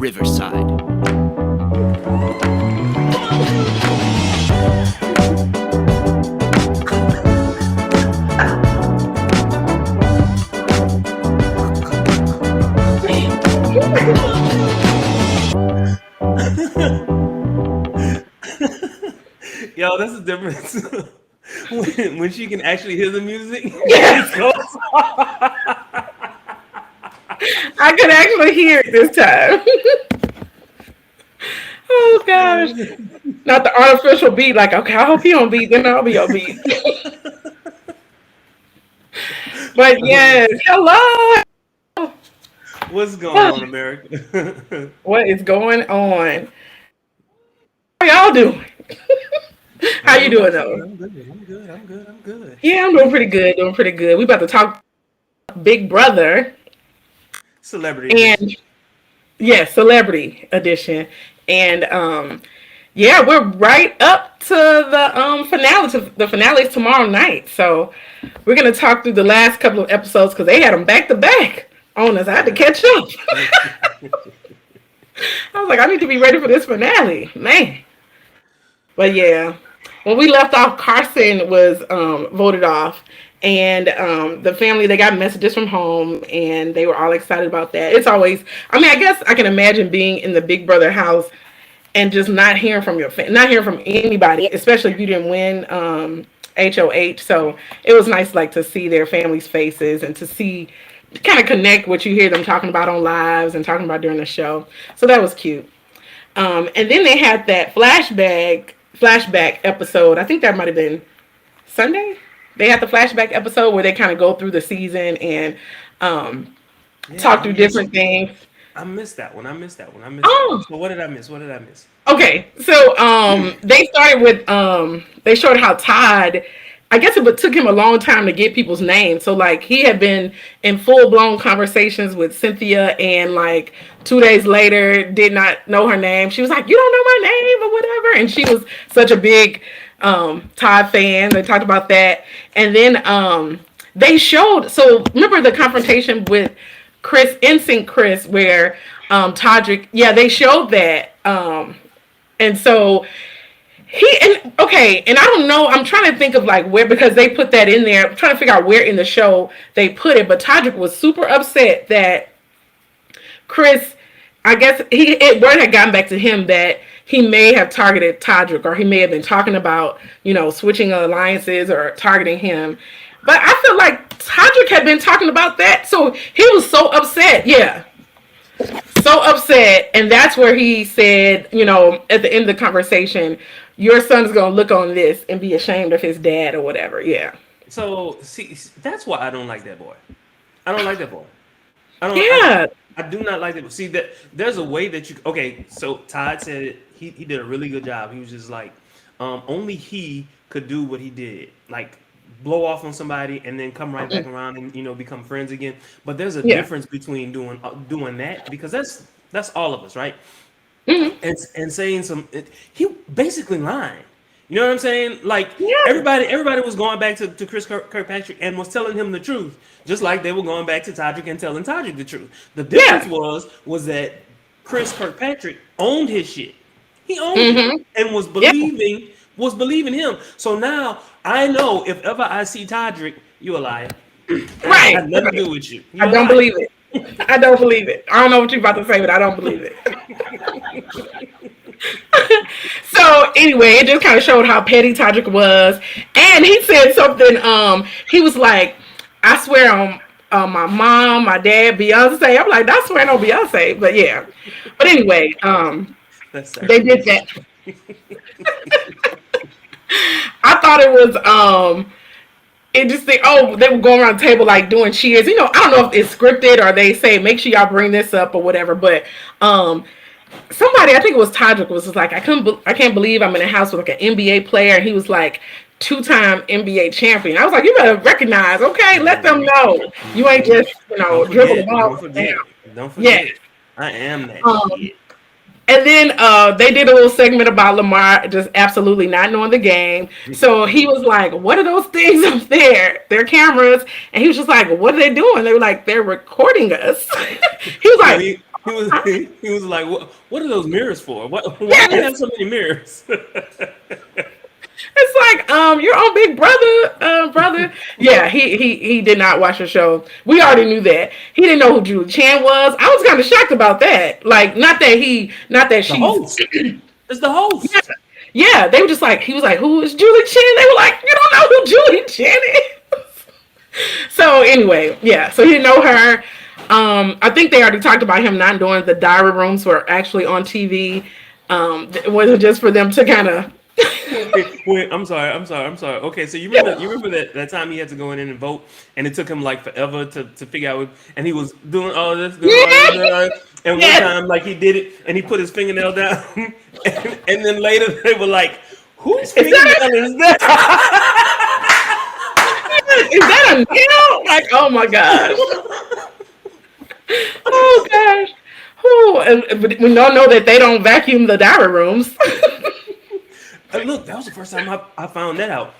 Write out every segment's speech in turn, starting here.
Riverside. Yo, that's the difference. when she can actually hear the music. Yes. I could actually hear it this time. Oh gosh. Not the artificial beat, like, okay, I hope he on beat, then I'll be on beat. But yes, hello. What's going on, America? What is going on? How y'all doing? How you doing though? I'm good. Yeah, I'm doing pretty good, doing pretty good. We about to talk Big Brother. Celebrity edition. And yes, celebrity edition. And yeah, we're right up to the finale. The finale is tomorrow night. So we're gonna talk through the last couple of episodes because they had them back to back on us. I had to catch up. I was like, I need to be ready for this finale, man. But yeah, when we left off, Carson was voted off, and the family, they got messages from home, and they were all excited about that. It's always, I mean, I guess I can imagine being in the Big Brother house and just not hearing from not hearing from anybody, especially if you didn't win HOH. So it was nice, like, to see their families' faces and to see, kind of connect what you hear them talking about on lives and talking about during the show. So that was cute. And then they had that flashback episode. I think that might have been Sunday. They had the flashback episode where they kind of go through the season and talk through different things. I missed that one. Oh. So what did I miss? Okay, so they started with they showed how Todd, I guess it took him a long time to get people's names. So like he had been in full blown conversations with Cynthia, and like 2 days later did not know her name. She was like, "You don't know my name," or whatever, and she was such a big Todd fan. They talked about that, and then they showed. So remember the confrontation with Chris, NSYNC Chris, where Todrick, yeah, they showed that, and so and I don't know, I'm trying to think of like where, because they put that in there, I'm trying to figure out where in the show they put it, but Todrick was super upset that Chris, I guess word had gotten back to him that he may have targeted Todrick, or he may have been talking about, switching alliances or targeting him. But I feel like Todrick had been talking about that, so he was so upset. Yeah. So upset. And that's where he said, at the end of the conversation, your son's going to look on this and be ashamed of his dad or whatever. Yeah. So, see, that's why I don't like that boy. I do not like that. See, that there's a way that you... Okay, so Todd said he did a really good job. He was just like, only he could do what he did. Like, blow off on somebody and then come right back around and become friends again. But there's a difference between doing that, because that's all of us, right? Mm-hmm. And saying he basically lying. You know what I'm saying? Like everybody was going back to Chris Kirkpatrick and was telling him the truth, just like they were going back to Todrick and telling Todrick the truth. The difference was that Chris Kirkpatrick owned his shit. He owned it and was believing him. So now I know if ever I see Todrick, you a liar. Right. I have nothing to do with you. I don't believe it. I don't believe it. I don't know what you're about to say, but I don't believe it. So anyway, it just kind of showed how petty Todrick was. And he said something, he was like, I swear on my mom, my dad, Beyonce. I'm like, I swear on Beyonce. But yeah. But anyway, they did that. I thought it was it just they were going around the table like doing cheers. I don't know if it's scripted or they say make sure y'all bring this up or whatever, but somebody, I think it was Todrick, was just like, I can't believe I'm in a house with like an NBA player, and he was like 2-time NBA champion. I was like, you better recognize, okay, let them know you ain't just dribble the ball. Don't forget. Yes. I am that kid. And then they did a little segment about Lamar just absolutely not knowing the game. So he was like, what are those things up there? They're cameras. And he was just like, what are they doing? They were like, they're recording us. He was like, he was like, what are those mirrors for? Why do you have Yes. so many mirrors? It's like, your own big brother, brother. Yeah, he did not watch the show. We already knew that. He didn't know who Julie Chan was. I was kind of shocked about that. Like, not that The she's. host. It's the Yeah, host. yeah. They were just like, he was like, who is Julie Chan? They were like, you don't know who Julie Chan is. So anyway, yeah. So he didn't know her. I think they already talked about him not doing the diary rooms were actually on TV. It wasn't just for them to kind of. Wait, I'm sorry. Okay, so you remember that time he had to go in and vote, and it took him like forever to figure out, and he was doing all this, and one Yes. time like he did it, and he put his fingernail down, and then later they were like, "Whose Is that fingernail is that?" is that a nail? Like, oh my gosh. Oh gosh. Who? And we don't know that they don't vacuum the diary rooms. Look, that was the first time I found that out.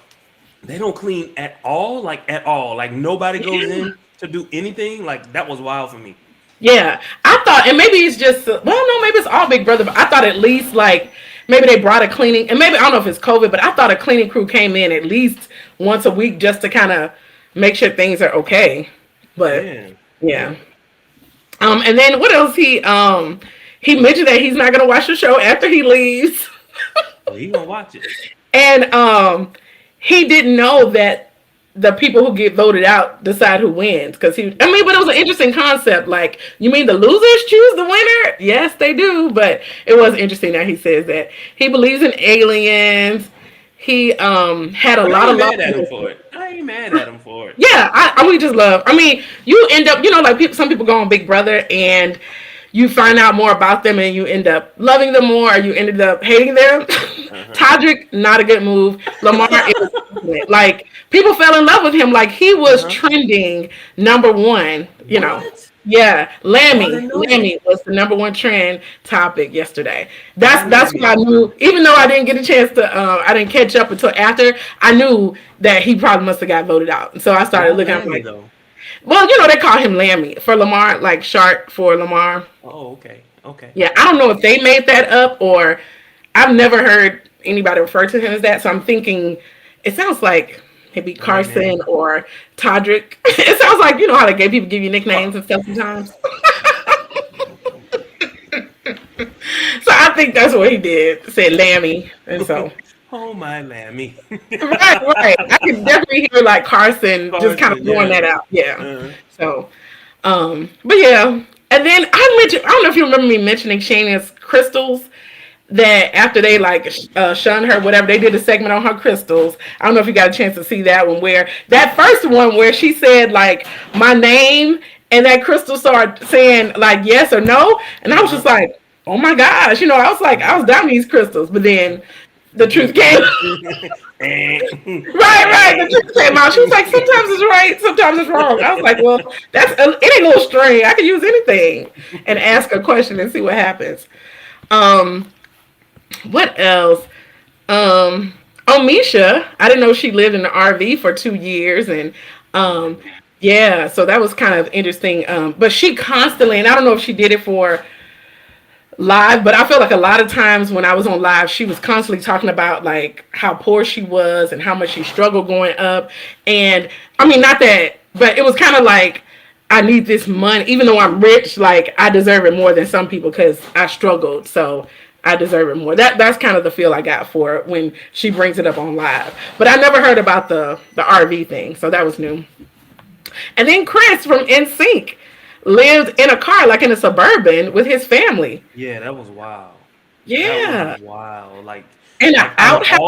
They don't clean at all, like at all. Like nobody goes in to do anything. Like that was wild for me. Yeah, I thought, and maybe it's just well, no, maybe it's all Big Brother. But I thought at least like maybe they brought a cleaning, and maybe I don't know if it's COVID, but I thought a cleaning crew came in at least once a week just to kind of make sure things are okay. But Yeah, yeah, and then what else? He mentioned that he's not gonna watch the show after he leaves. well, he gonna watch it. And he didn't know that the people who get voted out decide who wins. Because I mean, but it was an interesting concept. Like, you mean the losers choose the winner? Yes, they do. But it was interesting that he says that he believes in aliens. He had a But I lot ain't of love. mad at him for it. I ain't mad at him for it. Yeah, I we just love. I mean, you end up, like people, some people go on Big Brother and you find out more about them and you end up loving them more or you ended up hating them. Uh-huh. Todrick, not a good move. Lamar is like people fell in love with him. Like he was Uh-huh. trending number one, What? Yeah, Oh, I didn't know that. Lammy was the number one trend topic yesterday. I That's didn't what I know knew. Even though I didn't get a chance to, I didn't catch up until after. I knew that he probably must have got voted out. And so I that. Why started looking. I'm Lammy like, though? well, they call him Lammy for Lamar, like Shark for Lamar. Oh, okay, okay. Yeah, I don't know if they made that up or I've never heard anybody refer to him as that. So I'm thinking it sounds like maybe Carson Lammy. or Todrick. It sounds like how they gay people give you nicknames and stuff sometimes. So I think that's what he did. Said Lammy, and so Oh my Lammy. right. I could definitely hear like Carson just kind of Carson, throwing yeah. that out. Yeah. Uh, So, but yeah. And then I don't know if you remember me mentioning Shayna's crystals. That after they like shunned her, whatever, they did a segment on her crystals. I don't know if you got a chance to see that one. Where that first one where she said like my name, and that crystal started saying like yes or no, and I was uh-huh. just like, oh my gosh, I was like, I was down these crystals, but then the truth came. Right. The truth came out. She was like, sometimes it's right, sometimes it's wrong. I was like, well, that's any little string. I could use anything and ask a question and see what happens. Um, what else? Oh, Misha, I didn't know she lived in the RV for 2 years, and um, yeah, so that was kind of interesting. But she constantly, and I don't know if she did it for live, but I feel like a lot of times when I was on live, she was constantly talking about like how poor she was and how much she struggled going up. And I mean, not that, but it was kind of like, I need this money, even though I'm rich, like I deserve it more than some people because I struggled. So I deserve it more. That's kind of the feel I got for it when she brings it up on live. But I never heard about the RV thing, so that was new. And then Chris from NSYNC lived in a car, like in a suburban, with his family. Yeah, that was wild. That was Yeah, wild. in an Like outhouse.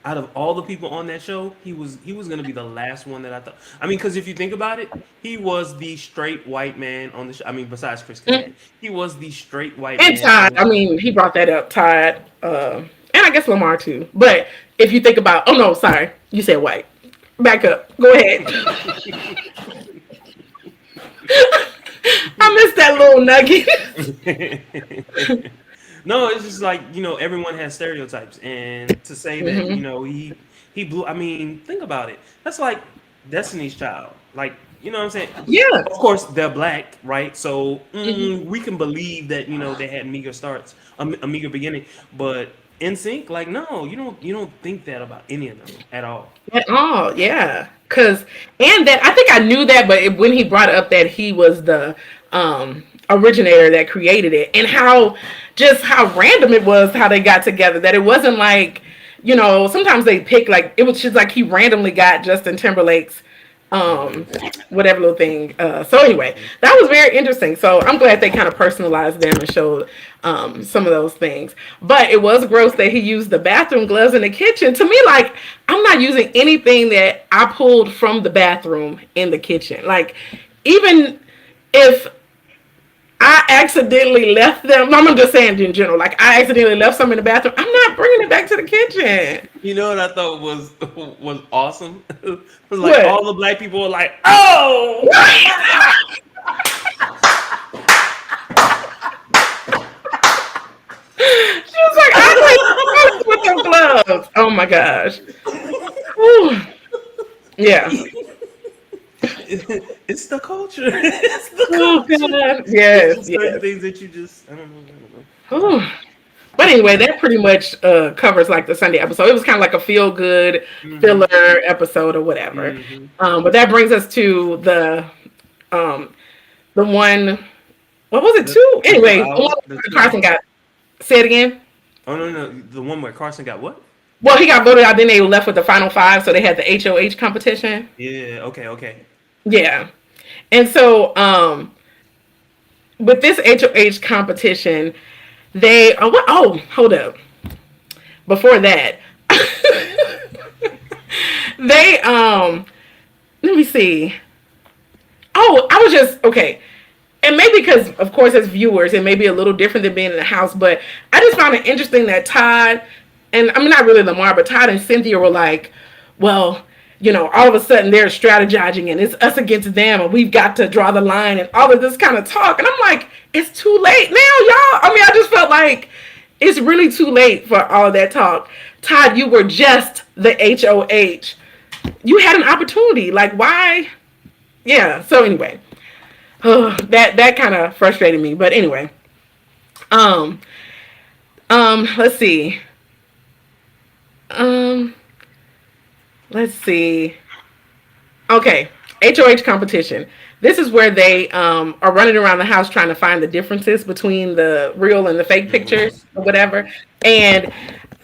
out of all the people on that show, he was gonna be the last one that I thought. I mean, because if you think about it, he was the straight white man on the show. I mean, besides Chris Kattan, he was the straight white And man on Todd, the I show. mean, he brought that up, Todd, and I guess Lamar too. But if you think about, oh no, sorry, you said white. Back up. Go ahead. I missed that little nugget. No, it's just like everyone has stereotypes, and to say that Hmm. he blew. I mean, think about it. That's like Destiny's Child. Like You know what I'm saying? Yeah. Of course, they're black, right? So Mhm. we can believe that they had meager starts, a meager beginning. But in sync, like no, you don't think that about any of them at all. At all, yeah. Cause and that I think I knew that, but when he brought up that he was the originator that created it, and how random it was how they got together. That it wasn't like sometimes they pick like it was just like he randomly got Justin Timberlake's um Hmm. whatever little thing. So anyway, that was very interesting. So I'm glad they kind of personalized them and showed some of those things. But it was gross that he used the bathroom gloves in the kitchen. To me, like I'm not using anything that I pulled from the bathroom in the kitchen. Like even if I accidentally left them. I'm just saying in general. Like I accidentally left some in the bathroom. I'm not bringing it back to the kitchen. You know what I thought was awesome? It was like What? all the black people were like, "Oh my god!" She was like, I like with them gloves. Oh my gosh. Whew. Yeah. It's the culture. It's the Oh culture. god. It's Yes. just certain Yes. things that you just I don't know. I don't know. Whew. But anyway, that pretty much covers like the Sunday episode. It was kind of like a feel good Hmm. filler episode or whatever. Hmm. But that brings us to um, the one. What was it? Two. The two Anyway, the one hour the where 2 hour. Carson got. Say it again. Oh no, the one where Carson got what? Well, he got voted out. Then they were left with the final five, so they had the HOH competition. Yeah. Okay. Okay. Yeah, and so with this HOH competition, they what? Oh, hold up. Before that, they let me see. Oh, I was just okay. And maybe because, of course, as viewers, it may be a little different than being in the house, but I just found it interesting that Todd, and I mean, not really Lamar, but Todd and Cynthia were like, well, all of a sudden they're strategizing and it's us against them and we've got to draw the line and all of this kind of talk. And I'm like, it's too late now, y'all. I mean, I just felt like it's really too late for all of that talk. Todd, you were just the HOH. You had an opportunity. Like, why? Yeah. So anyway, that kind of frustrated me. But anyway, um, let's see. Um, let's see. Okay, HOH competition. This is where they are running around the house trying to find the differences between the real and the fake Hmm. pictures or whatever. And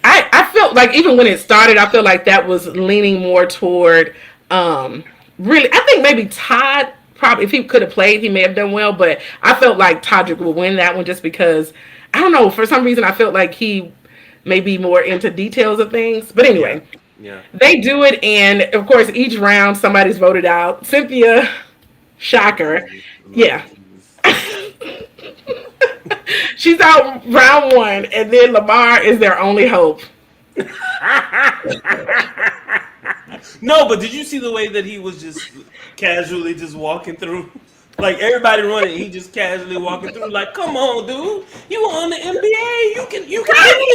I felt like even when it started, I felt like that was leaning more toward really. I think maybe Todd probably if he could have played, he may have done well. But I felt like Todrick would win that one just because I don't know for some reason I felt like he may be more into details of things. But Yeah. anyway, Yeah. they do it, and of course, each round somebody's voted out. Cynthia, shocker, Lord yeah, Jesus. she's out round one, and then Lamar is their only hope. No, but did you see the way that he was just casually just walking through? Like everybody running, he just casually walking through. Like, come on, dude, you on the NBA? You can do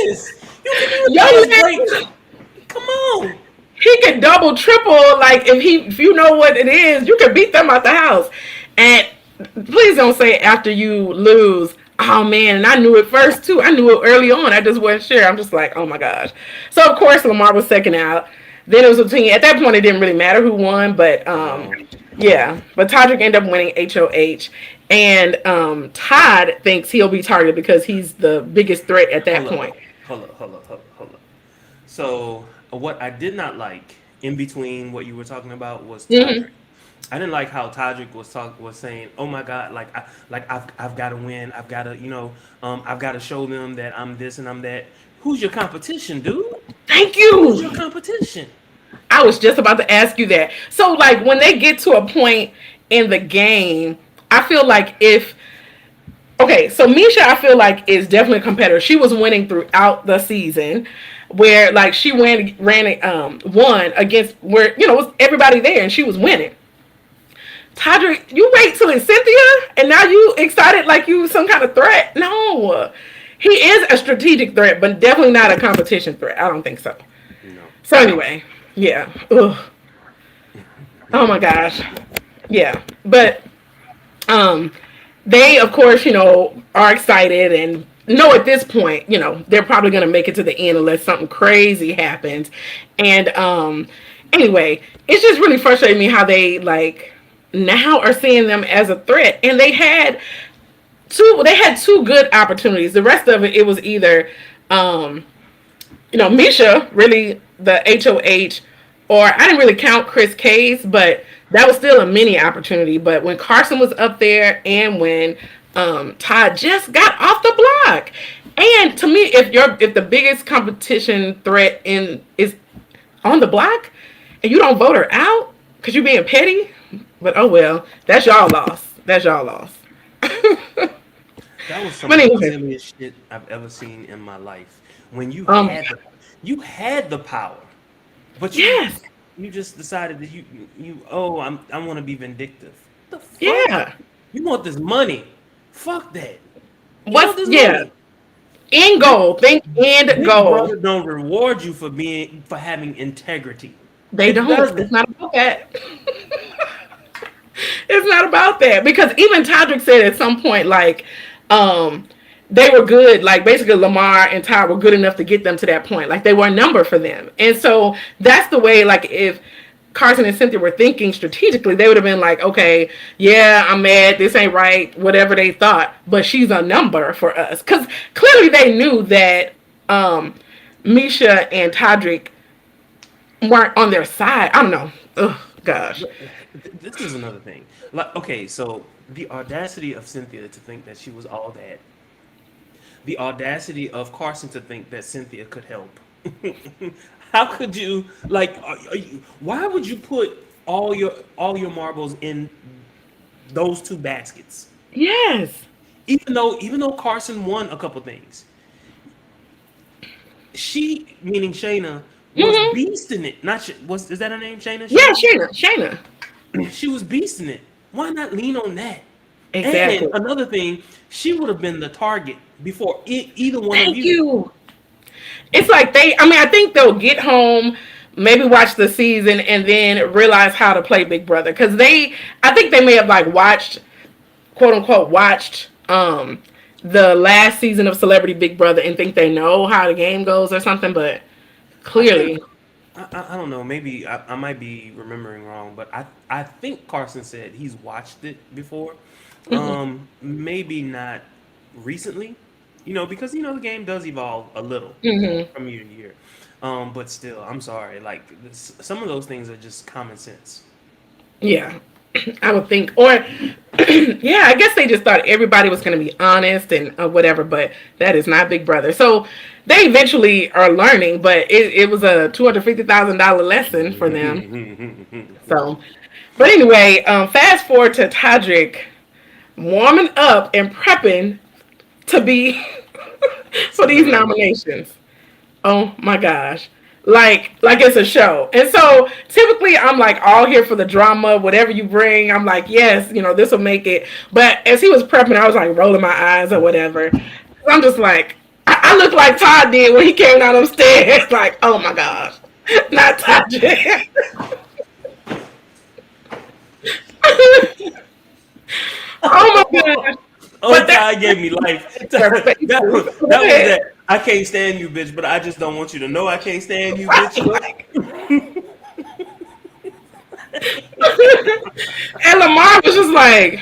this. You can do Yo, it. That was great. Come on. he can double, triple. Like if you know what it is, you can beat them out the house. And please don't say after you lose. Oh man, and I knew it first too. I knew it early on. I just wasn't sure. I'm just like, oh my gosh. So of course Lamar was second out. Then it was between. At that point, it didn't really matter who won, but No. yeah. But Todrick ended up winning HOH, and Todd thinks he'll be targeted because he's the biggest threat at that Hold up. point. Hold up. So what I did not like in between what you were talking about was Hmm. Todrick. I didn't like how Todrick was saying, "Oh my God, I've got to win. I've got to I've got to show them that I'm this and I'm that." Who's your competition, dude? Thank Who's your you. competition? I was just about to ask you that. So, like, when they get to a point in the game, I feel like if okay, so Misha, I feel like is definitely a competitor. She was winning throughout the season, where like she ran won against where it was everybody there and she was winning. Todrick, you wait till it's Cynthia, and now you excited like you some kind of threat? No, he is a strategic threat, but definitely not a competition threat. I don't think so. No. So anyway, yeah. Ugh. Oh my gosh. Yeah, but um, they of course are excited and know at this point they're probably going to make it to the end unless something crazy happens. And anyway, it's just really frustrating me how they like now are seeing them as a threat, and they had two good opportunities. The rest of it was either um Misha really the HOH, or I didn't really count Chris Case, but that was still a mini opportunity. But when Carson was up there, and when Todd just got off the block, and to me, if the biggest competition threat in is on the block, and you don't vote her out because you're being petty, but oh well, that's y'all loss. That's y'all loss. That was some But of the anyway, silliest shit I've ever seen in my life. When um, you had the power, but yes, you just decided that oh, I want to be vindictive. What the fuck? yeah. You want this money? Fuck that. You want What's this yeah? money? End Big goal. Think end Big goal. Brother don't reward you for having integrity. They It don't. doesn't. It's not about that. It's not about that because even Todrick said at some point like, um, they were good. Like basically, Lamar and Todd were good enough to get them to that point. Like they were a number for them, and so that's the way. Like if Carson and Cynthia were thinking strategically, they would have been like, okay, yeah, I'm mad. This ain't right. Whatever they thought, but she's a number for us because clearly they knew that Misha and Todrick weren't on their side. I don't know. Oh gosh. This is another thing. Like, okay, so the audacity of Cynthia to think that she was all that. The audacity of Carson to think that Cynthia could help. How could you like? Why would you put all your marbles in those two baskets? Yes. Even though Carson won a couple things, she meaning Shayna was Mm-hmm. beasting it. Not was is that her name? Shayna. Yeah, Shayna. Shayna. Shayna. She was beasting it. Why not lean on that? And Exactly. another thing, she would have been the target before either one of Thank you. you. It's like I mean, I think they'll get home, maybe watch the season, and then realize how to play Big Brother. Because I think they may have like watched, quote unquote, watched the last season of Celebrity Big Brother and think they know how the game goes or something, but I think clearly, I don't know. Maybe I might be remembering wrong, but I think Carson said he's watched it before. mhm. Maybe not recently, because the game does evolve a little Mhm. from year to year. But still, I'm sorry. Like some of those things are just common sense. Yeah, I would think, or yeah, I guess they just thought everybody was going to be honest and whatever, but that is not Big Brother. So they eventually are learning, but it was a $250,000 lesson for them. So, but anyway, fast forward to Todrick warming up and prepping to be for these Celebrity. nominations. Oh my gosh. Like it's a show. And so typically I'm like all here for the drama, whatever you bring. I'm like, yes, this will make it. But as he was prepping, I was like rolling my eyes or whatever. I'm just like I look like Todd did when he came down them stairs. Like, oh my gosh. Not Todd. Oh my gosh. Oh, But that Ty gave me life. their That was faces. that. I can't stand you, bitch, but I just don't want you to know I can't stand you, bitch. Like, and Lamar was just like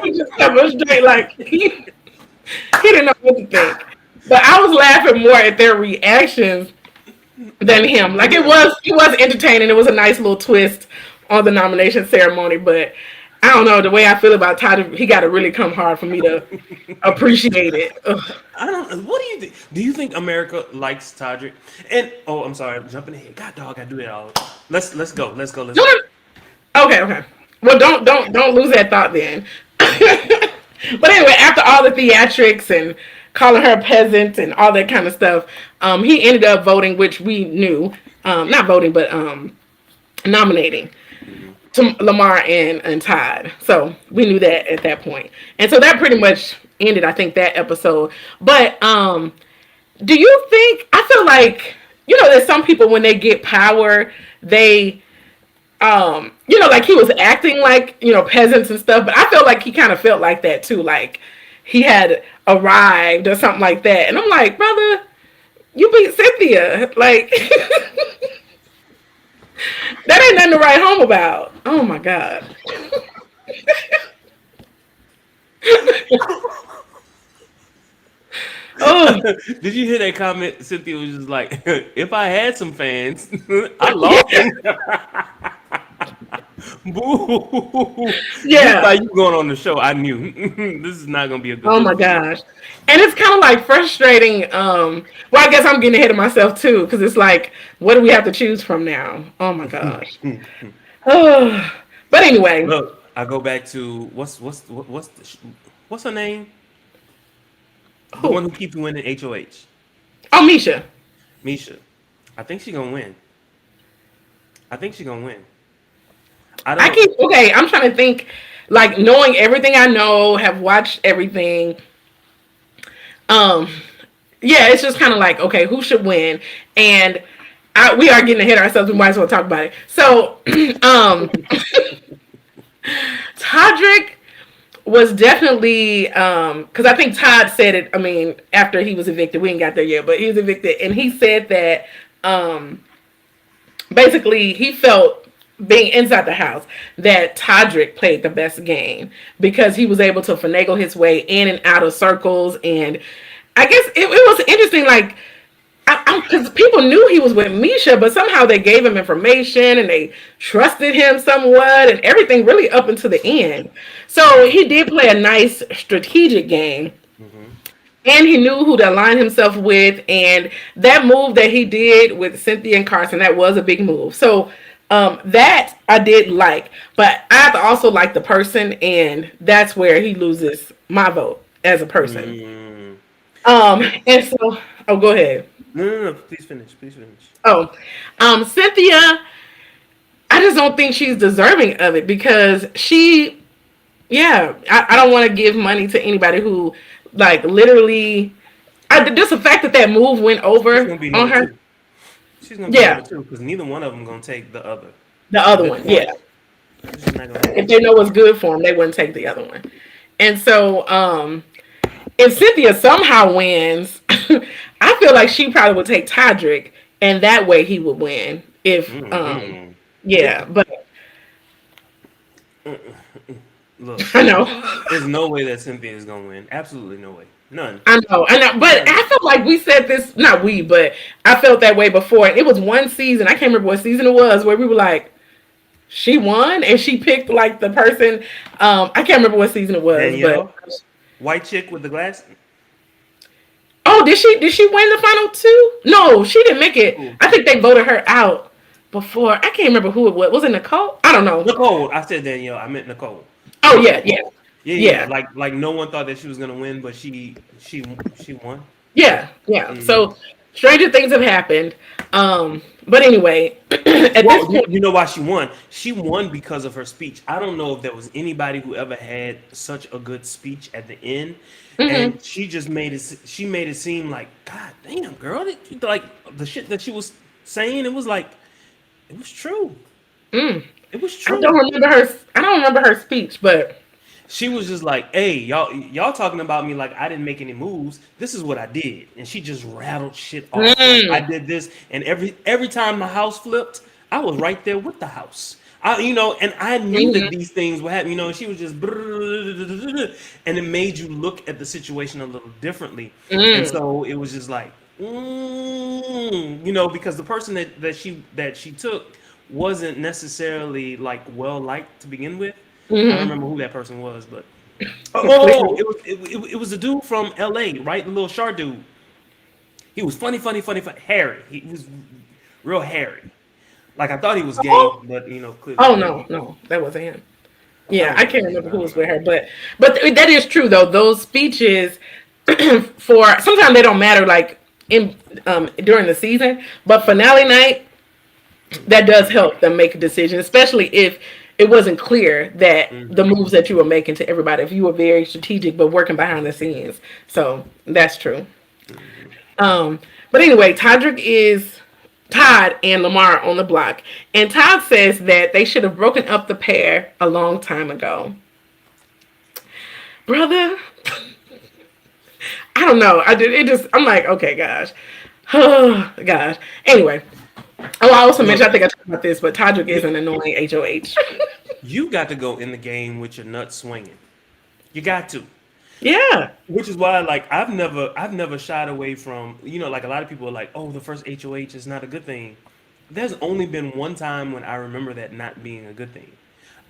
he just kept us straight, like he didn't know what to think. But I was laughing more at their reactions than him. Like it was entertaining. It was a nice little twist on the nomination ceremony. But I don't know the way I feel about Todd. He got to really come hard for me to appreciate it. Ugh. I don't. What do you think? Do you think America likes Todrick? And oh, I'm sorry, I'm jumping ahead. God, dog, I do that all. Let's go. Let's go. Let's Do go. it. Okay, okay. Well, don't lose that thought then. But anyway, after all the theatrics and calling her a peasant and all that kind of stuff, he ended up voting, which we knew, not voting, but nominating Hmm. to Lamar and Todd. So we knew that at that point, and so that pretty much ended, I think, that episode. But do you think? I feel like there's some people when they get power, they Like he was acting like, peasants and stuff, but I felt like he kind of felt like that too, like he had arrived or something like that. And I'm like, brother, you beat Cynthia. Like that ain't nothing to write home about. Oh my God. Oh Did you hear that comment? Cynthia was just like, if I had some fans, I lost yeah. them. Boo! Just by Yeah. you going on the show, I knew this is not gonna be a good Oh look my for you. gosh. And it's kind of like frustrating. Well, I guess I'm getting ahead of myself too, because it's like, what do we have to choose from now? Oh my gosh. Oh, but anyway. Look, I go back to what's her name? The one Who? who keeps winning HOH. Oh, Misha. Misha. I think she gonna win. I think she gonna win. I I don't. keep okay. I'm trying to think, like knowing everything I know, have watched everything. Um, yeah, it's just kind of like, okay, who should win? And we are getting ahead of ourselves. We might as well talk about it. So, um, Todrick was definitely because I think Todd said it. I mean, after he was evicted, we ain't got there yet, but he was evicted, and he said that um, basically he felt being inside the house that Todrick played the best game because he was able to finagle his way in and out of circles, and I guess it was interesting, like because people knew he was with Misha, but somehow they gave him information and they trusted him somewhat, and everything really up until the end. So he did play a nice strategic game, Mhm. and he knew who to align himself with. And that move that he did with Cynthia and Carson, that was a big move. So that I did like, but I have to also like the person, and that's where he loses my vote as a person. Mm. And so, oh, go ahead. No, no, no. Please finish. Please finish. Oh, Cynthia, I just don't think she's deserving of it because yeah, I don't want to give money to anybody who, like, literally, just the fact that that move went She's over gonna be on number her. two. She's gonna be number Yeah, two because neither one of them gonna take the other. the At other this one. point, Yeah, it's just not gonna if happen. they know what's good for them, they wouldn't take the other one. And so, if Cynthia somehow wins, I feel like she probably would take Todrick, and that way he would win. If Mm-mm. yeah, but Look, I know. there's no way that Cynthia is gonna win. Absolutely no way. None. I know, but None. I felt like we said this, not we, but I felt that way before. And it was one season, I can't remember what season it was, where we were like, she won and she picked like the person. I can't remember what season it was, but Danielle, white chick with the glass. oh, did she win the final two? No, she didn't make it. Ooh. I think they voted her out before. I can't remember who it was. Was it Nicole? I don't know. Nicole. I said Danielle. I meant Nicole. Oh yeah, Nicole. yeah, Yeah, yeah. yeah. Like no one thought that she was gonna win, but she won. Yeah, yeah. Mm. So stranger things have happened. But anyway, at this Well, point, you know why she won? She won because of her speech. I don't know if there was anybody who ever had such a good speech at the end, mhm, and she just made it. She made it seem like, God damn, girl, like the shit that she was saying. It was like it was true. mm, It was I don't true. remember her. I don't remember her speech, but She was just like, "Hey, y'all talking about me like I didn't make any moves. This is what I did," and she just rattled shit off like I mm, did this. And every time the house flipped, I was right there with the house. And I knew that mhm, these things would happen. And she was just, and it made you look at the situation a little differently. And mm, so it was just like, because the person that she took wasn't necessarily like well liked to begin with. I don't mhm. remember who that person was, but oh, it was a dude from L.A., right? The little short dude. He was funny, funny, funny, funny. Harry. He was real hairy. Like I thought he was gay, Oh, but clearly oh he no, wasn't. no, that wasn't him. I Yeah, don't I remember can't his name. remember I who don't was with remember. her, but that is true though. Those speeches for sometimes they don't matter like in during the season, but finale night that does help them make a decision, especially if it wasn't clear that the Hmm. moves that you were making to everybody, if you were very strategic but working behind the scenes. So that's true. Hmm. Um, but anyway, Todrick is Todd and Lamar on the block. And Todd says that they should have broken up the pair a long time ago. Brother, I don't know. I did it just I'm like, okay, gosh. Oh gosh. Anyway. Oh, I also mentioned, I Look, think I talked about this, but Todrick is an annoying HOH. you got to go in the game with your nuts swinging. You got to. Yeah. Which is why, like, I've never shied away from, like a lot of people are like, oh, the first HOH is not a good thing. There's only been one time when I remember that not being a good thing.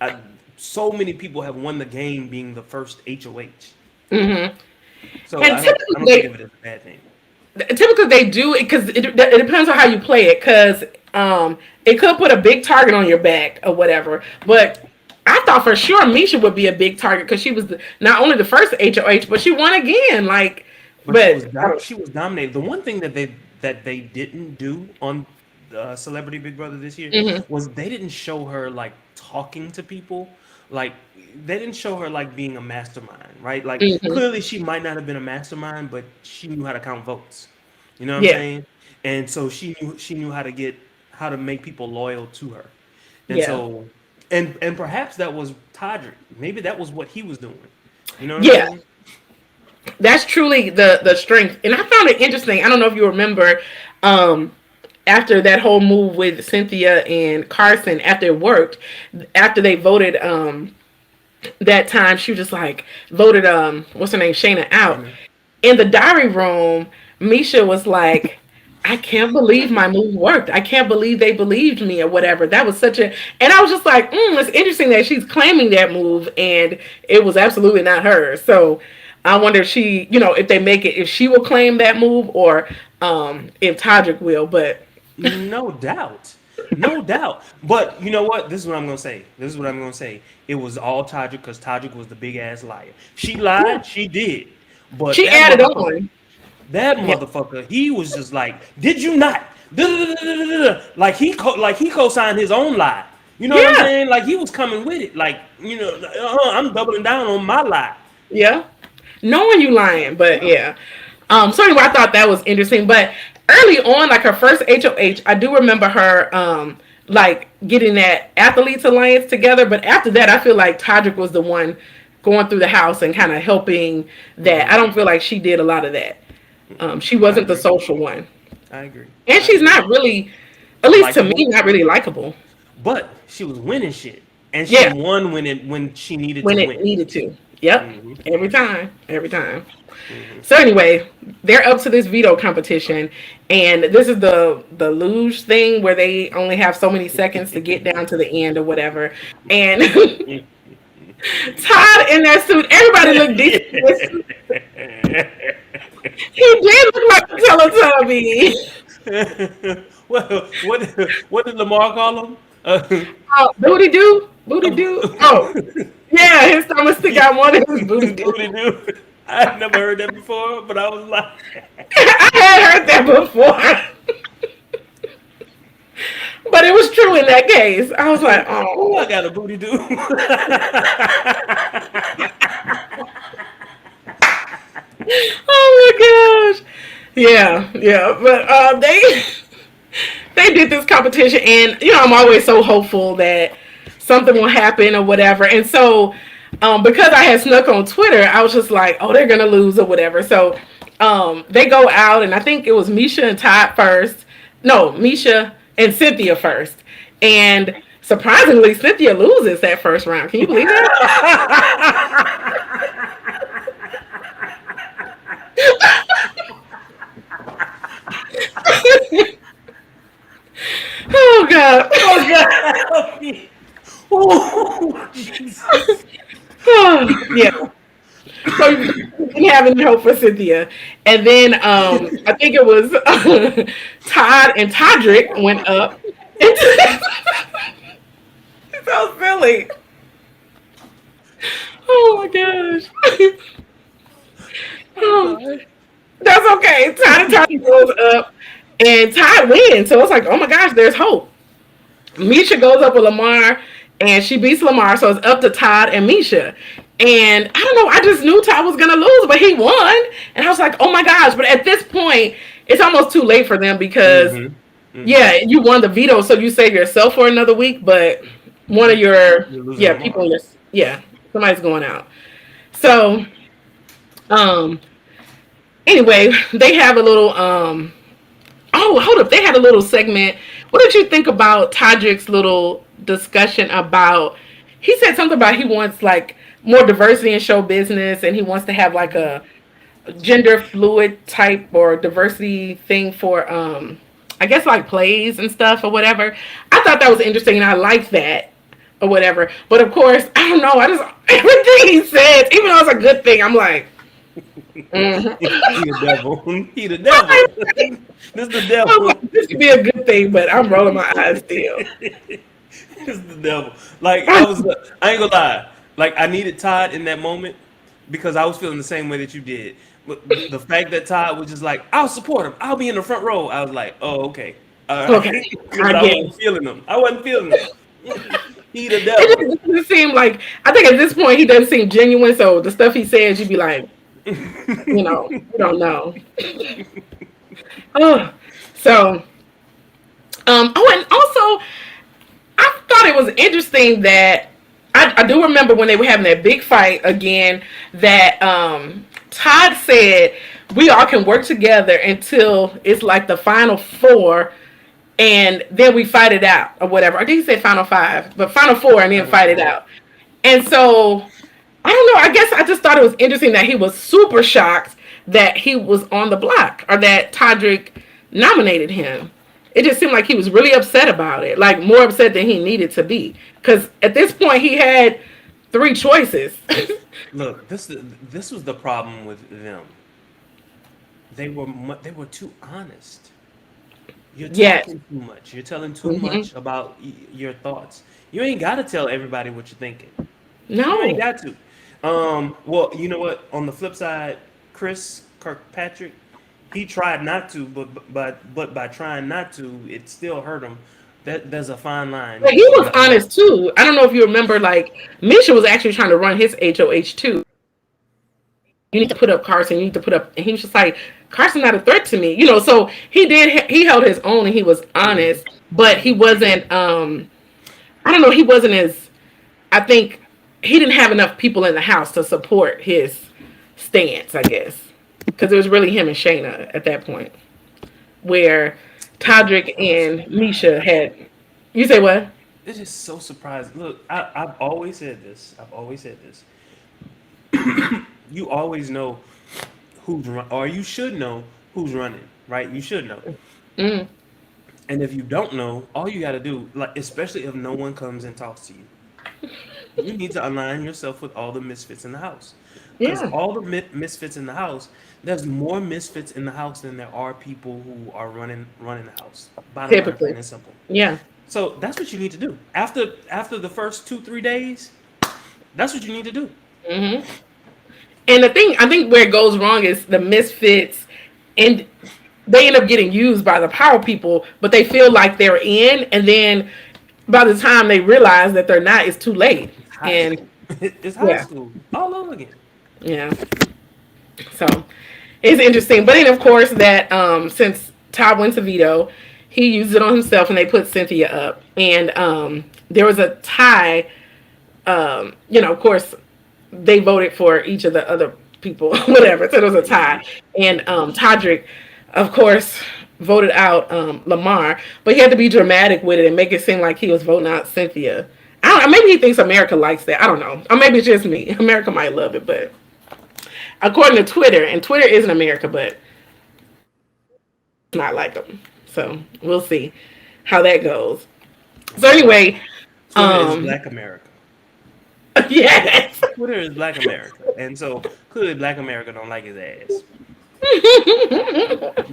I, so many people have won the game being the first HOH. Hmm. So And I don't think of it as a bad thing. typically they do it because it depends on how you play it. Because it could put a big target on your back or whatever. But I thought for sure Misha would be a big target because she was not only the first HOH, but she won again. Like, But but she was dominated. The one thing that they didn't do on Celebrity Big Brother this year mhm, was they didn't show her like talking to people. Like they didn't show her like being a mastermind, right? Like mhm, clearly she might not have been a mastermind, but she knew how to count votes. You know what I'm yeah, saying? And so she knew how to make people loyal to her. And yeah, so and perhaps that was Todrick. Maybe that was what he was doing. You know what I'm yeah. saying? That's truly the strength. And I found it interesting. I don't know if you remember, um, after that whole move with Cynthia and Carson, after it worked, after they voted that time, she was just like voted what's her name, Shayna out. Shayna. In the diary room, Misha was like, I can't believe my move worked. I can't believe they believed me or whatever. That was such a, and I was just like, it's interesting that she's claiming that move and it was absolutely not hers. So I wonder if she, if they make it, if she will claim that move or if Todrick will. But No doubt. No doubt. But you know what? This is what I'm gonna say. This is what I'm gonna say. It was all Todrick because Todrick was the big ass liar. She yeah, lied, she did. But she that added motherfucker, on. that Yeah, motherfucker, he was just like, did you not? Like he co-signed his own lie. You know what I'm yeah, saying? Like he was coming with it. Like, I'm doubling down on my lie. yeah. Knowing you lying, but yeah. So anyway, I thought that was interesting. But early on, like her first HOH, I do remember her like getting that athletes alliance together. But after that, I feel like Todrick was the one going through the house and kind of helping that. I Hmm. don't feel like she did a lot of that. She I wasn't the agree. social one, I agree. and I she's agree. not really, at least to me, Likeable. not really likable. But she was winning shit. And she Yeah, won when she needed to when it win. needed to. Yep, Hmm. every time, every time. Hmm. So anyway, they're up to this veto competition, and this is the luge thing where they only have so many seconds to get down to the end or whatever. And Todd in that suit, everybody looked decent in that suit. He did look like a Teletubby. Well, what did Lamar call him? Oh, booty do, booty do. Oh, yeah, his stomach stick Yeah, out more than his booty do. booty do. I had never heard that before, but I was like, I had heard that before, but it was true in that case. I was like, "Ooh, I oh. got a booty do." Oh my gosh. Yeah, yeah. But they did this competition and I'm always so hopeful that something will happen or whatever. And so because I had snuck on Twitter, I was just like, oh, they're gonna lose or whatever. So they go out and I think it was Misha and Todd first. No, Misha and Cynthia first. And surprisingly, Cynthia loses that first round. Can you believe that? Oh god. Oh God, help me! Oh Jesus! Yeah. So you didn't have any hope for Cynthia. And then I think it was Todd and Todrick went up. It's so silly. Oh my gosh. I'm Oh, sorry. that's okay. Todd and Todrick goes up and Todd wins. So it's like, oh my gosh, there's hope. Misha goes up with Lamar and she beats Lamar, so it's up to Todd and Misha. And I don't know, I just knew Todd was gonna lose, but he won. And I was like, oh my gosh. But at this point, it's almost too late for them because Mm-hmm. Yeah, you won the veto, so you save yourself for another week, but one of your You're losing people Lamar. in your somebody's going out. So um anyway, they have a little oh, hold up, they had a little segment. What did you think about Todrick's little discussion about he said something about he wants like more diversity in show business and he wants to have like a gender fluid type or diversity thing for I guess like plays and stuff or whatever. I thought that was interesting and I liked that or whatever. But of course, I don't know. I just everything he says, even though it's a good thing, I'm like, He the devil. He the devil. This the I'm devil. like, this could be a good thing, but I'm rolling my eyes still. This the devil. Like I ain't gonna lie. Like I needed Todd in that moment because I was feeling the same way that you did. But the fact that Todd was just like, I'll support him. I'll be in the front row. I was like, oh, okay. All right. Okay, Because I I wasn't guess. feeling him. I wasn't feeling him. He the devil. It doesn't seem like I think at this point he doesn't seem genuine. So the stuff he says, you'd be like, you don't know. Oh, so oh, and also I thought it was interesting that I do remember when they were having that big fight again that Todd said we all can work together until it's like the final four and then we fight it out or whatever. I think he said final five, but final four and then fight it out. And so I don't know. I guess I just thought it was interesting that he was super shocked that he was on the block or that Todrick nominated him. It just seemed like he was really upset about it, like more upset than he needed to be. Because at this point, he had three choices. Look, this was the problem with them. They were too honest. You're Yes. talking too much. You're telling too Hmm. much about your thoughts. You ain't got to tell everybody what you're thinking. You ain't No. got to. Well, you know what? On the flip side, Chris Kirkpatrick, he tried not to, but by trying not to, it still hurt him. There's a fine line But he you was gotta walk. honest too. I don't know if you remember, like Misha was actually trying to run his HOH too. You need to put up Carson. You need to put up, and he was just like, Carson's not a threat to me, So he did. He held his own, and he was Mhm. honest, but he wasn't. I don't know. He wasn't as. I think he didn't have enough people in the house to support his stance. I guess because it was really him and Shayna at that point, where It's Todrick so and Misha surprising. had. You say what? It is so surprising. Look, I've always said this. I've always said this. You always know or you should know who's running, right? You should know. Mm, And if you don't know, all you got to do, like especially if no one comes and talks to you, you need to align yourself with all the misfits in the house. Because yeah, all the misfits in the house, there's more misfits in the house than there are people who are running the house. Bottom line, typically, plain and simple. yeah. So that's what you need to do. After the first 2 3 days, that's what you need to do. Hmm. And the thing I think where it goes wrong is the misfits, and they end up getting used by the power people, but they feel like they're in, and then by the time they realize that they're not, it's too late. It's high And school. It's high yeah, school all over again. yeah. So it's interesting. But then of course that since Todd went to veto, he used it on himself, and they put Cynthia up, and there was a tie. Of course, they voted for each of the other people, whatever. So there was a tie, and Todrick, of course, voted out Lamar, but he had to be dramatic with it and make it seem like he was voting out Cynthia. I don't know. Maybe he thinks America likes that. I don't know. Or maybe it's just me. America might love it, but according to Twitter, and Twitter isn't America, but it's not like them. So we'll see how that goes. So anyway, Twitter is um, Black America. yes. Twitter is Black America, and so clearly Black America don't like his ass,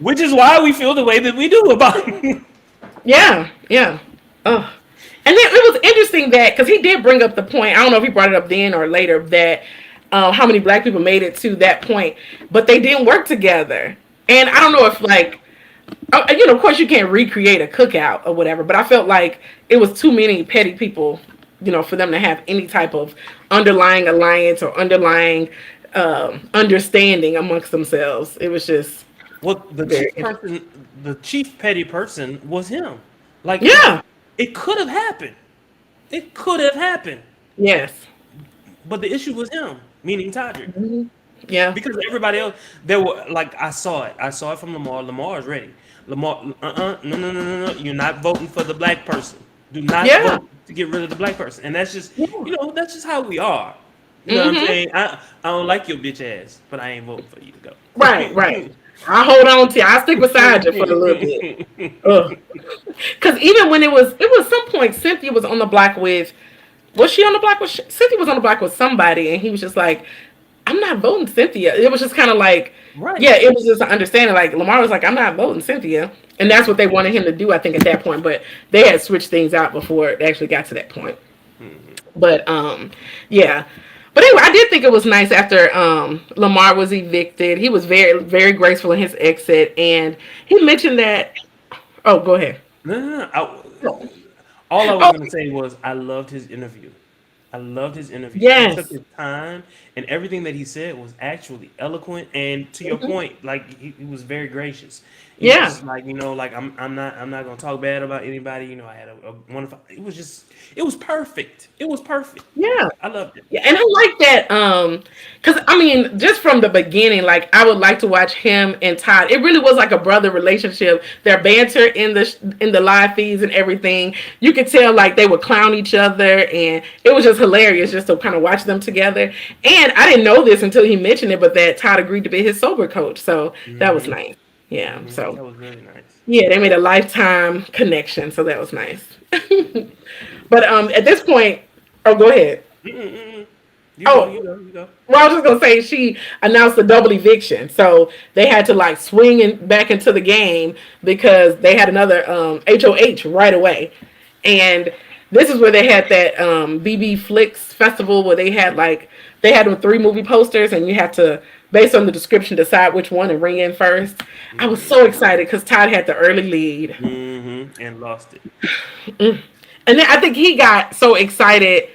which is why we feel the way that we do about him. Yeah, yeah. Oh. And then it was interesting that because he did bring up the point. I don't know if he brought it up then or later that how many black people made it to that point, but they didn't work together. And I don't know if like of course you can't recreate a cookout or whatever, but I felt like it was too many petty people, for them to have any type of underlying alliance or underlying understanding amongst themselves. It was just Well, the Very chief interesting. person, the chief petty person was him. Like Yeah. it could have happened. It could have happened. Yes. But the issue was him, meaning Todrick. Hmm. Yeah. Because everybody else, there were like I saw it. I saw it from Lamar. Lamar is ready. Lamar, no, no, no, no, no. You're not voting for the black person. Do not Yeah. vote to get rid of the black person. And that's just, Yeah. that's just how we are. You know what I'm Hmm. saying? I don't like your bitch ass, but I ain't voting for you to go. Right. Right. I hold on to you. I stick beside you for a little bit. Because even when it was some point Cynthia was on the block with. Was she on the block with Cynthia? Was on the block with somebody, and he was just like, "I'm not voting Cynthia." It was just kind of like, Right. yeah, it was just an understanding. Like Lamar was like, "I'm not voting Cynthia," and that's what they wanted him to do. I think at that point, but they had switched things out before it actually got to that point. But yeah. But anyway, I did think it was nice after Lamar was evicted. He was very, very graceful in his exit, and he mentioned that. Oh, go ahead. No, no, no. Oh, All I was oh, gonna say was I loved his interview. I loved his interview. He took yes. his time, and everything that he said was actually eloquent. And to your Mhm. point, like he was very gracious. He was Yeah. just like, like I'm not gonna talk bad about anybody. I had a wonderful. It was perfect. It was perfect. Yeah. I loved it. Yeah, and I like that cuz I mean just from the beginning like I would like to watch him and Todd. It really was like a brother relationship. Their banter in the live feeds and everything. You could tell like they would clown each other and it was just hilarious just to kind of watch them together. And I didn't know this until he mentioned it but that Todd agreed to be his sober coach. So that was Hmm. nice. Yeah. So That was really nice. yeah, they made a lifetime connection. So that was nice. But at this point, oh go ahead. Mm-mm-mm. You go. Oh, You go. You go. well, I was just gonna say she announced a double eviction, so they had to like swing back into the game because they had another HOH right away, and this is where they had that BB Flicks festival where they had them three movie posters and you had to based on the description decide which one to ring in first. I was so excited because Todd had the early lead, And lost it. and then I think he got so excited.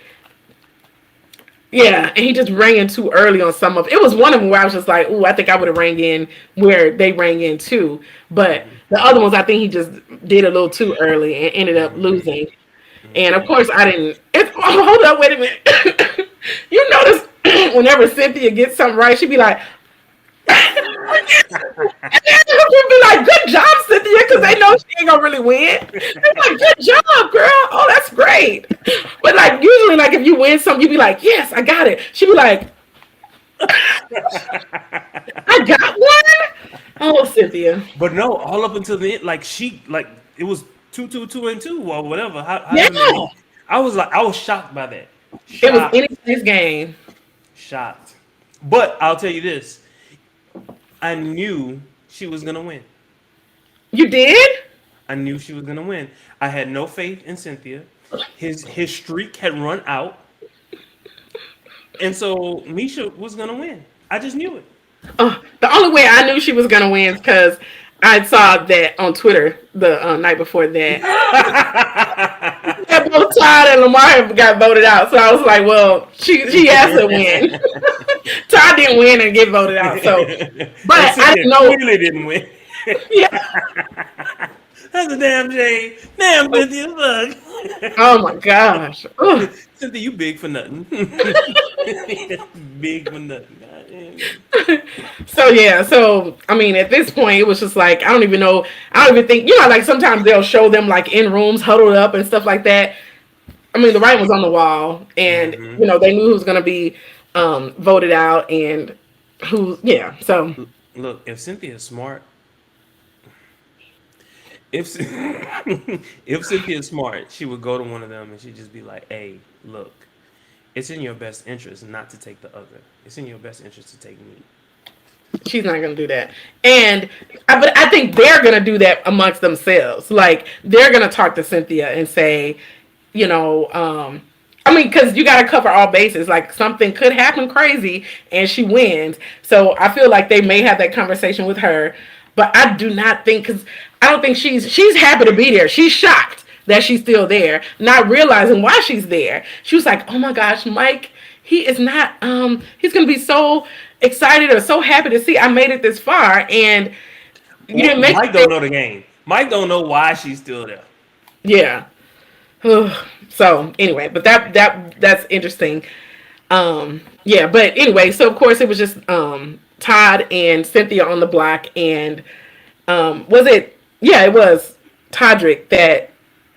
Yeah, and he just rang in too early on some of it. Was one of them where I was just like, "Ooh, I think I would have rang in where they rang in too." But Hmm. the other ones, I think he just did a little too early and ended up Hmm. losing. And of Hmm. course, I didn't. Oh, hold up, wait a minute. You notice whenever Cynthia gets something right, she'd be like, and then people be like, "Good job, Cynthia," because they know she ain't gonna really win. They're like, "Good job, girl. Oh, that's great." But like usually, like if you win something, you be like, "Yes, I got it." She'd be like, "I got one." Oh, Cynthia. But no, all up until the end, like it was two, two, two, and two, or whatever. Yeah, However many. I was shocked by that. it was Shocked, anybody's game. shocked. But I'll tell you this: I knew she was gonna win. You did? I knew she was gonna win. I had no faith in Cynthia. His streak had run out, and so Misha was gonna win. I just knew it. The only way I knew she was gonna win is because I saw that on Twitter the night before that. Yeah, both Todd and Lamar have got voted out, so I was like, "Well, she has to win." Todd didn't win and get voted out, so but And I Cynthia didn't know. clearly didn't win. Yeah. That's a damn shame. Damn, Cynthia, look. Oh my gosh. Ugh. Cynthia, you big for nothing. Big for nothing. God damn. So yeah, so I mean, at this point, it was just like I don't even know. I don't even think like sometimes they'll show them like in rooms huddled up and stuff like that. I mean, the writing was on the wall, and Hmm. they knew who was going to be voted out and who. Yeah, so Look, if Cynthia's smart, if if Cynthia's smart, she would go to one of them and she'd just be like, "Hey, look, it's in your best interest not to take the other. It's in your best interest to take me." she's not going to do that. And but I think they're going to do that amongst themselves. Like they're going to talk to Cynthia and say, you know, I mean, because you got to cover all bases. Like something could happen crazy and she wins. So I feel like they may have that conversation with her. But I do not think because I don't think she's happy to be there. She's shocked that she's still there, not realizing why she's there. She was like, "Oh my gosh, Mike, he is not. He's gonna be so excited or so happy to see I made it this far." And You Well, didn't mention Mike don't it. know the game. Mike don't know why she's still there. Yeah. So anyway, but that's interesting. Yeah, but anyway, so of course it was just Todd and Cynthia on the block, and was it? Yeah, it was Todrick that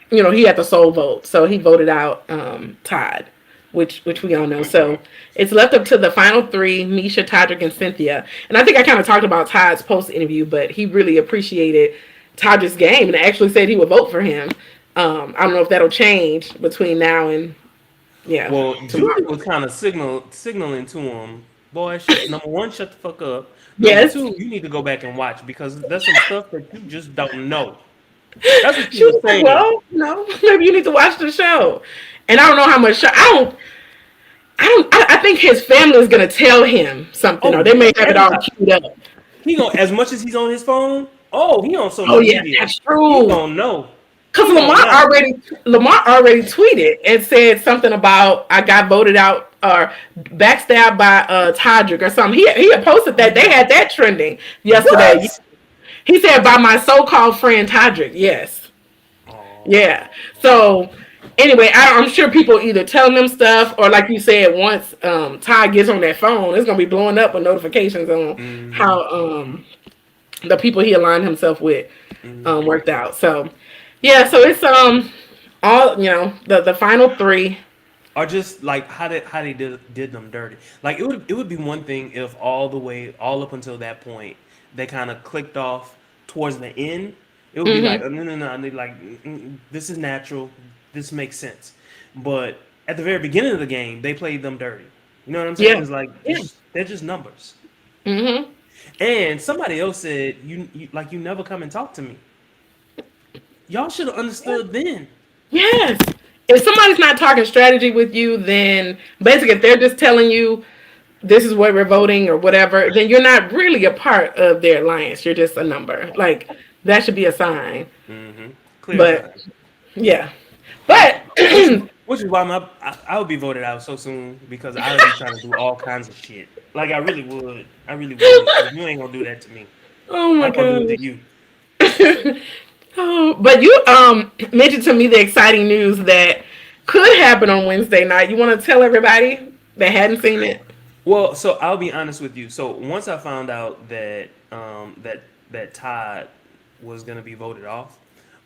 he had the sole vote, so he voted out Todd, which we all know. So it's left up to the final three: Misha, Todrick, and Cynthia. And I think I kind of talked about Todd's post interview, but he really appreciated Todrick's game and actually said he would vote for him. I don't know if that'll change between now and yeah Well, Julie tomorrow. was kind of signaling to him, boy, shut, number one, shut the fuck up. Number Yes, two, you need to go back and watch because there's some stuff that you just don't know. That's what she she was was like, saying. "Well, maybe you need to watch the show." And I don't know how much show. I think his family is gonna tell him something, or Oh they yeah, may have it all everybody. queued up. He gonna as much as he's on his phone. Oh, he on Oh social yeah, media. that's He true. gonna know. Because He gonna know. Lamar already tweeted and said something about I got voted out or backstabbed by Todrick or something. He had posted that they had that trending yesterday. What? He said by my so-called friend Todrick. Yes, yeah. Oh. So anyway, I'm sure people either telling them stuff or like you said, once Todd gets on that phone, it's gonna be blowing up with notifications on Mm-hmm. how the people he aligned himself with Mm-hmm. worked out. So yeah, so it's all the final three. Or just like how they did them dirty. Like it would be one thing if all the way all up until that point they kind of clicked off towards the end. It would be like Hmm. oh, no no no, and they like this is natural, this makes sense. But at the very beginning of the game, they played them dirty. You know what I'm saying? Yeah, It's like yeah. they're just numbers. Hmm. And somebody else said you like you never come and talk to me. Y'all should have understood then. Yes. If somebody's not talking strategy with you, then basically if they're just telling you this is what we're voting or whatever, then you're not really a part of their alliance. You're just a number. Like that should be a sign. Hmm. Clear But sign. yeah. But Which is which is why I would be voted out so soon because I would be trying to do all kinds of shit. Like I really would. I really would. Because you ain't gonna do that to me. oh my I'm gonna do it to gosh. you. Oh, but you mentioned to me the exciting news that could happen on Wednesday night. You want to tell everybody that hadn't seen it? Well, so I'll be honest with you. So once I found out that that Todd was gonna be voted off,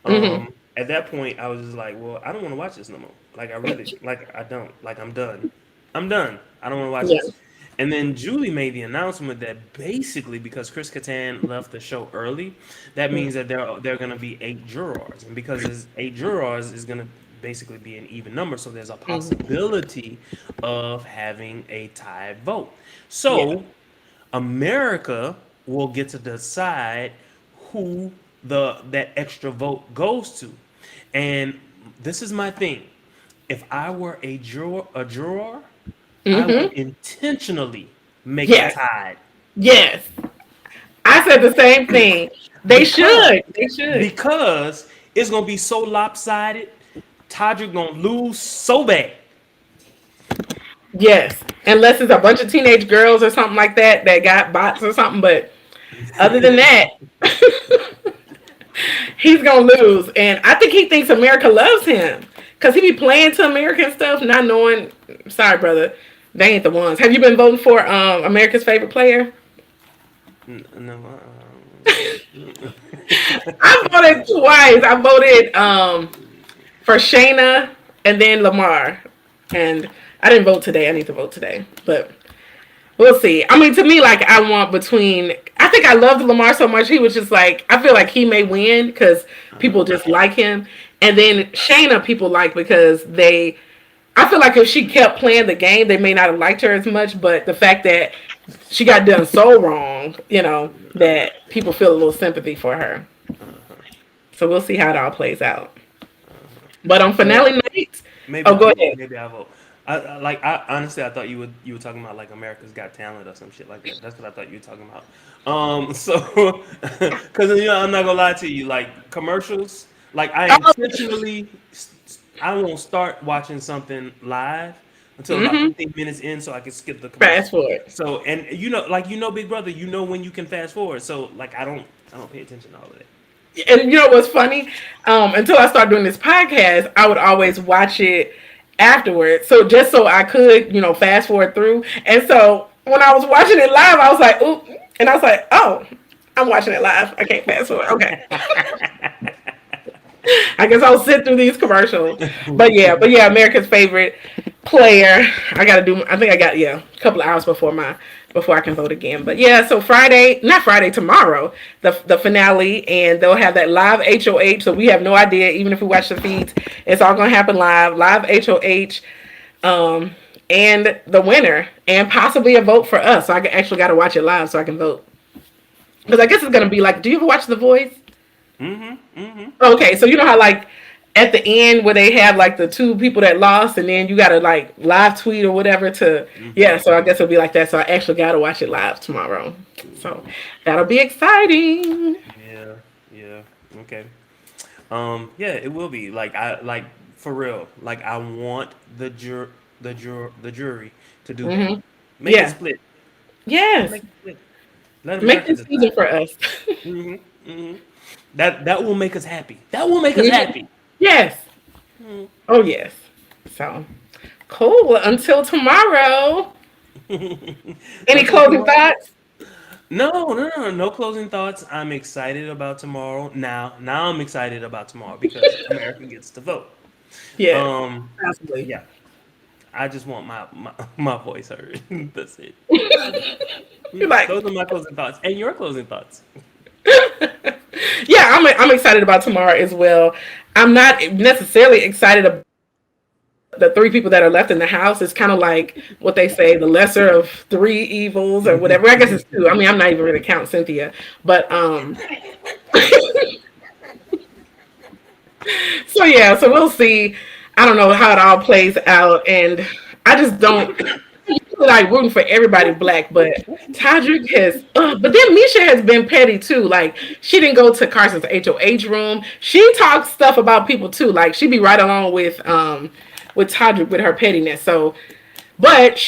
Hmm. at that point I was just like, well, I don't want to watch this no more. Like I really like I don't like I'm done. I'm done. I don't want to watch Yeah. this. And then Julie made the announcement that basically because Chris Kattan left the show early, that means that there are going to be 8 jurors, and because there's 8 jurors is going to basically be an even number, so there's a Hmm. possibility of having a tied vote. Yeah. So America will get to decide who the that extra vote goes to, and this is my thing. If I were a juror, I Hmm. would intentionally make it Yes. tied Yes. I said the same thing. They because should. They should. because it's gonna be so lopsided. Todrick gonna lose so bad. Yes. Unless it's a bunch of teenage girls or something like that that got bots or something. But other than that, he's gonna lose. And I think he thinks America loves him. Cause he be playing to American stuff, not knowing sorry, brother, they ain't the ones. Have you been voting for America's favorite player? No, I voted twice. I voted for Shayna and then Lamar. And I didn't vote today. I need to vote today. But we'll see. I mean, to me, like, I want between. I think I loved Lamar so much. He was just like, I feel like he may win because people just like him. And then Shayna, people like because they. I feel like if she kept playing the game, they may not have liked her as much. But the fact that she got done so wrong, that people feel a little sympathy for her. So we'll see how it all plays out. But on well, finale night, maybe oh, I go vote. ahead. Maybe I vote. I honestly I thought you were talking about like America's Got Talent or some shit like that. That's what I thought you were talking about. So because I'm not gonna lie to you, like commercials, like I Oh, intentionally I won't start watching something live until about Mm-hmm. 15 minutes in so I can skip the Fast commercial. forward. So and Big Brother, you know when you can fast forward. So like I don't pay attention to all of that. And you know what's funny? Until I started doing this podcast, I would always watch it afterwards. So just so I could, fast forward through. And so when I was watching it live, I was like, "Ooh," and I was like, "Oh, I'm watching it live. I can't fast forward." Okay. I guess I'll sit through these commercials. But yeah, America's favorite player. I think I got a couple of hours before I can vote again. But yeah, so not Friday, tomorrow, the finale, and they'll have that live HOH. So we have no idea, even if we watch the feeds, it's all gonna happen live HOH, and the winner, and possibly a vote for us. So I actually got to watch it live so I can vote. Because I guess it's gonna be like, do you ever watch The Voice? Mm-hmm. Mm-hmm. Okay, so you know how like at the end where they have like the two people that lost, and then you gotta like live tweet or whatever to yeah. So I guess it'll be like that. So I actually gotta watch it live tomorrow. So that'll be exciting. Yeah. Yeah. Okay. Yeah, it will be. Like for real. Like I want the jury to do that. Hmm. Make it Yeah. split. Yes. Make it split. Let Make America this season decide. for us. Hmm. Hmm. That will make us happy. That will make us Mhm. happy. Yes. Mm. Oh yes. So cool. Well, until tomorrow. Any Until closing tomorrow. thoughts? No closing thoughts. I'm excited about tomorrow. Now I'm excited about tomorrow because America gets to vote. Yes. Um, Possibly. yeah. I just want my voice heard. That's it. You're like, Those are my closing thoughts. And your closing thoughts. yeah, I'm excited about tomorrow as well. I'm not necessarily excited about the three people that are left in the house. It's kind of like what they say, the lesser of three evils or whatever. I guess it's two. I mean, I'm not even going to count Cynthia, but so yeah, so we'll see. I don't know how it all plays out, and I just don't like rooting for everybody black, but Todrick has. But then Misha has been petty too. Like she didn't go to Carson's HOH room. She talks stuff about people too. Like she be right along with Todrick with her pettiness. So, but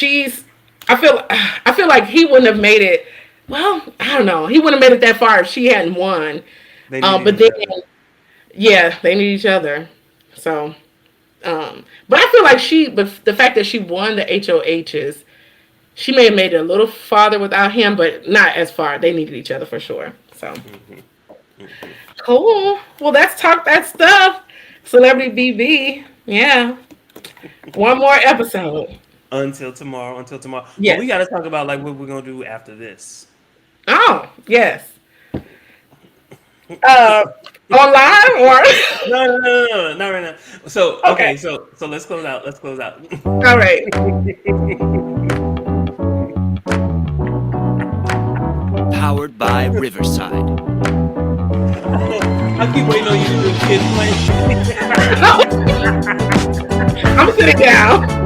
I feel like he wouldn't have made it. Well, I don't know. He wouldn't have made it that far if she hadn't won. They needed But each then, other. yeah, they need each other. So, but I feel like but the fact that she won the HOHs, she may have made it a little farther without him, but not as far. They needed each other for sure. So, cool. Well, let's talk that stuff. Celebrity BB. Yeah. One more episode. Until tomorrow. Until tomorrow. But we Yes. got to talk about like what we're gonna do after this. Oh, yes. Uh, online or No, not right now. So okay, okay. so let's close out. Let's close out. All right. Powered by Riverside. I keep waiting on you to do kids play. I'm sitting down.